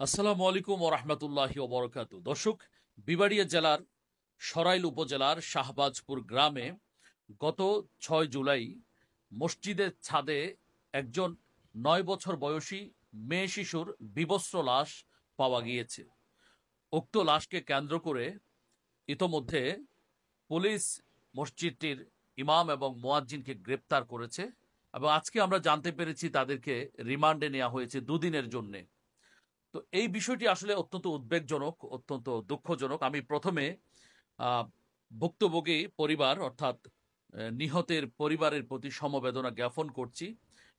আসসালামু আলাইকুম ওয়া রাহমাতুল্লাহি ওয়া বারাকাতুহু। দর্শক, বিবাড়িয়া জেলার সরাইল উপজেলার শাহবাজপুর গ্রামে গত ৬ জুলাই মসজিদের ছাদে একজন ৯ বছর বয়সী মেয়ে শিশুর বিবস্ত্র লাশ পাওয়া গিয়েছে। উক্ত লাশকে কেন্দ্র করে ইতোমধ্যে পুলিশ মসজিদটির ইমাম এবং মুয়াজ্জিনকে গ্রেপ্তার করেছে এবং আজকে আমরা জানতে পেরেছি তাদেরকে রিমান্ডে নেওয়া হয়েছে দুদিনের জন্যে। তো এই বিষয়টি আসলে অত্যন্ত উদ্বেগজনক, অত্যন্ত দুঃখজনক। আমি প্রথমে আহ, ভুক্তভোগী পরিবার অর্থাৎ নিহতের পরিবারের প্রতি সমবেদনা জ্ঞাপন করছি।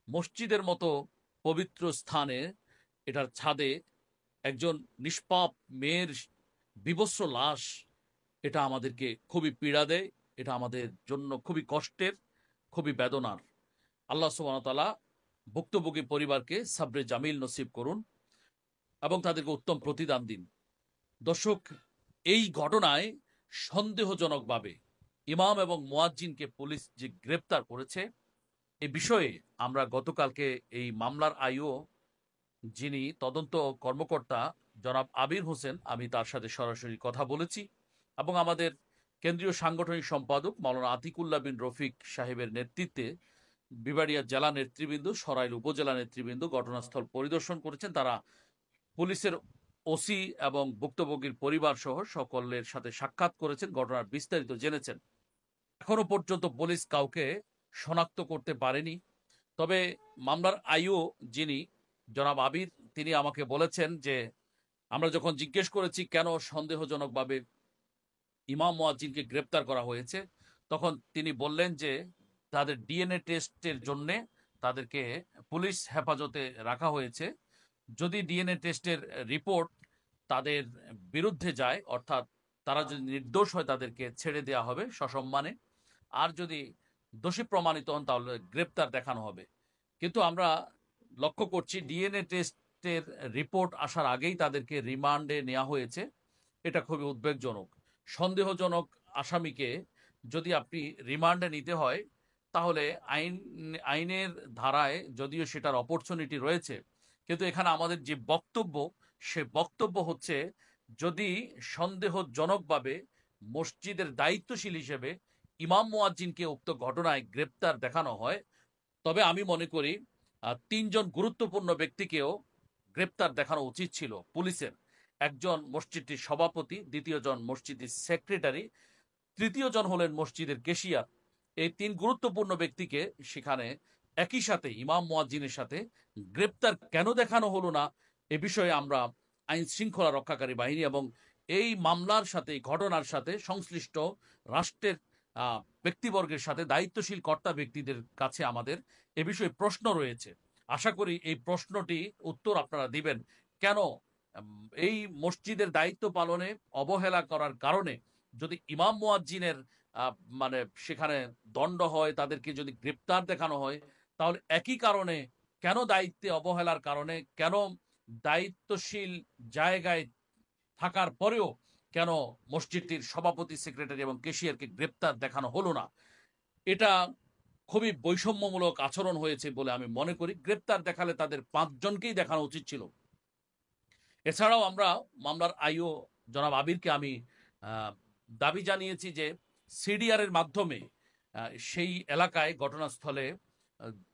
মসজিদের মতো পবিত্র স্থানে এটার ছাদে একজন নিষ্পাপ মেয়ের বিবস্ত্র লাশ, এটা আমাদেরকে খুবই পীড়া দেয়। এটা আমাদের জন্য খুবই কষ্টের, খুবই বেদনার। আল্লাহ সুবহানাহু ওয়া তাআলা ভুক্তভোগী পরিবারকে সাবরে জামিল নসিব করুন এবং তাদেরকে উত্তম প্রতিদান দিন। দর্শক, এই ঘটনায় সন্দেহজনকভাবে ইমাম এবং মুয়াজ্জিনকে পুলিশ যে গ্রেপ্তার করেছে, এ বিষয়ে আমরা গতকালকে এই মামলার আইও যিনি তদন্ত কর্মকর্তা জনাব আবির হোসেন, আমি তার সাথে সরাসরি কথা বলেছি এবং আমাদের কেন্দ্রীয় সাংগঠনিক সম্পাদক মাওলানা আতিকুল্লাহ বিন রফিক সাহেবের নেতৃত্বে বিবাড়িয়া জেলা নেতৃবৃন্দ, সরাইল উপজেলা নেতৃবৃন্দ ঘটনাস্থল পরিদর্শন করেছেন। তারা পুলিশের ওসি এবং ভুক্তভোগীর পরিবার সহ সকলের সাথে সাক্ষাৎ করেছেন, ঘটনার বিস্তারিত জেনেছেন। এখনো পর্যন্ত পুলিশ কাউকে শনাক্ত করতে পারেনি। তবে মামলার আইও যিনি জনাব আবির, তিনি আমাকে বলেছেন যে আমরা যখন জিজ্ঞেস করেছি কেন সন্দেহজনকভাবে ইমাম মুয়াজ্জিনকে গ্রেপ্তার করা হয়েছে, তখন তিনি বললেন যে তাদের ডিএনএ টেস্টের জন্য তাদেরকে পুলিশ হেফাজতে রাখা হয়েছে। যদি ডিএনএ টেস্টের রিপোর্ট তাদের বিরুদ্ধে যায়, অর্থাৎ তারা যদি নির্দোষ হয়, তাদেরকে ছেড়ে দেওয়া হবে সসম্মানে। আর যদি দোষী প্রমাণিত হন তাহলে গ্রেপ্তার দেখানো হবে। কিন্তু আমরা লক্ষ্য করছি ডিএনএ টেস্টের রিপোর্ট আসার আগেই তাদেরকে রিমান্ডে নেওয়া হয়েছে। এটা খুবই উদ্বেগজনক। সন্দেহজনক আসামিকে যদি আপনি রিমান্ডে নিতে হয়, তাহলে আইনের ধারায় যদিও সেটার অপরচুনিটি রয়েছে, কিন্তু এখানে আমাদের যে বক্তব্য, সে বক্তব্য হচ্ছে যদি সন্দেহজনকভাবে মসজিদের দায়িত্বশীল হিসেবে ইমাম মুয়াজ্জিনকে উক্ত ঘটনায় গ্রেপ্তার দেখানো হয়, তবে আমি মনে করি ৩ জন গুরুত্বপূর্ণ ব্যক্তিকেও গ্রেপ্তার দেখানো উচিত ছিল পুলিশের। একজন মসজিদটির সভাপতি, দ্বিতীয় জন মসজিদের সেক্রেটারি, তৃতীয় জন হলেন মসজিদের কেশিয়ার। এই ৩ গুরুত্বপূর্ণ ব্যক্তিকে সেখানে একই সাথে ইমাম মুয়াজ্জিনের সাথে গ্রেপ্তার কেন দেখানো হলো না, এ বিষয়ে আমরা আইন শৃঙ্খলা রক্ষাকারী বাহিনী এবং এই মামলার সাথে, ঘটনার সাথে সংশ্লিষ্ট রাষ্ট্রের ব্যক্তিবর্গের সাথে, দায়িত্বশীল কর্তা ব্যক্তিদের কাছে আমাদের এ বিষয়ে প্রশ্ন রয়েছে। আশা করি এই প্রশ্নটি উত্তর আপনারা দিবেন। কেন এই মসজিদের দায়িত্ব পালনে অবহেলা করার কারণে যদি ইমাম মুয়াজ্জিনের মানে সেখানে দণ্ড হয়, তাদেরকে যদি গ্রেপ্তার দেখানো হয়, তাহলে একই কারণে কেন দায়িত্বে অবহেলার কারণে, কেন দায়িত্বশীল জায়গায় থাকার পরেও কেন মসজিদটির সভাপতি, সেক্রেটারি এবং কেশিয়ারকে গ্রেপ্তার দেখানো হলো না? এটা খুবই বৈষম্যমূলক আচরণ হয়েছে বলে আমি মনে করি। গ্রেপ্তার দেখালে তাদের ৫ জনকেই দেখানো উচিত ছিল। এছাড়াও আমরা মামলার আইও জনাব আবিরকে আমি আহ, দাবি জানিয়েছি যে সিডিআর এর মাধ্যমে সেই এলাকায় ঘটনাস্থলে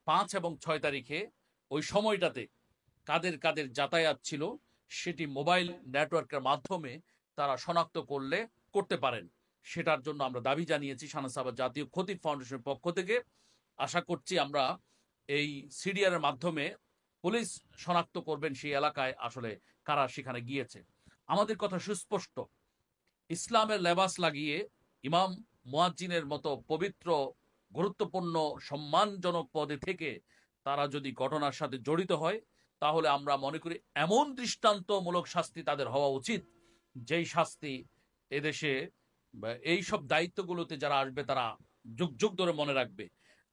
৫ এবং ৬ তারিখে ওই সময়টাতে কাদের কাদের যাতায়াত ছিল সেটি মোবাইল নেটওয়ার্কের মাধ্যমে তারা শনাক্ত করতে পারেন। সেটার জন্য আমরা দাবি জানিয়েছি শানাসাবাদ জাতীয় খতিব ফাউন্ডেশনের পক্ষ থেকে। আশা করছি আমরা এই সিডিআর এর মাধ্যমে পুলিশ শনাক্ত করবেন সেই এলাকায় আসলে কারা সেখানে গিয়েছে। আমাদের কথা সুস্পষ্ট, ইসলামের লেবাস লাগিয়ে ইমাম মুয়াজ্জিনের মতো পবিত্র, গুরুত্বপূর্ণ, সম্মানজনক পদে থেকে তারা যদি ঘটনার সাথে জড়িত হয়, তাহলে আমরা মনে করি এমন দৃষ্টান্তমূলক শাস্তি তাদের হওয়া উচিত, যেই শাস্তি এদেশে এই সব দায়িত্বগুলোতে যারা আসবে তারা যুগ যুগ ধরে মনে রাখবে।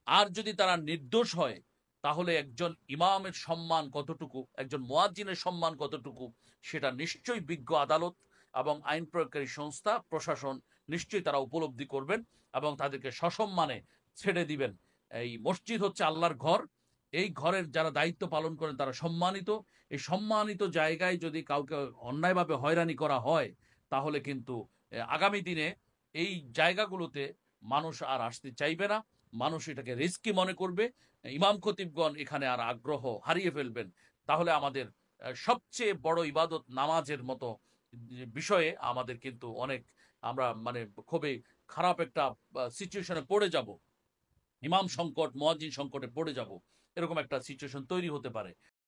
আর যদি তারা নির্দোষ হয়, তাহলে একজন ইমামের সম্মান কতটুকু, একজন মুয়াজ্জিনের সম্মান কতটুকু, সেটা নিশ্চয়ই বিজ্ঞ আদালত এবং আইন প্রয়োগকারী সংস্থা, প্রশাসন নিশ্চয়ই তারা উপলব্ধি করবেন এবং তাদেরকে সসম্মানে ছেড়ে দিবেন। এই মসজিদ হচ্ছে আল্লাহর ঘর। এই ঘরের যারা দায়িত্ব পালন করেন তারা সম্মানিত। এই সম্মানিত জায়গায় যদি কাউকে অন্যায়ভাবে হয়রানি করা হয়, তাহলে কিন্তু আগামী দিনে এই জায়গাগুলোতে মানুষ আর আসতে চাইবে না। মানুষ এটাকে রিস্কি মনে করবে। ইমাম খতিবগণ এখানে আর আগ্রহ হারিয়ে ফেলবেন। তাহলে আমাদের সবচেয়ে বড় ইবাদত নামাজের মতো বিষয়ে আমাদের কিন্তু অনেক, আমরা মানে খুবই খারাপ একটা সিচুয়েশনে পড়ে যাব। ইমাম সংকট, মুয়াজ্জিন সংকটে পড়ে যাব, এরকম একটা সিচুয়েশন তৈরি হতে পারে।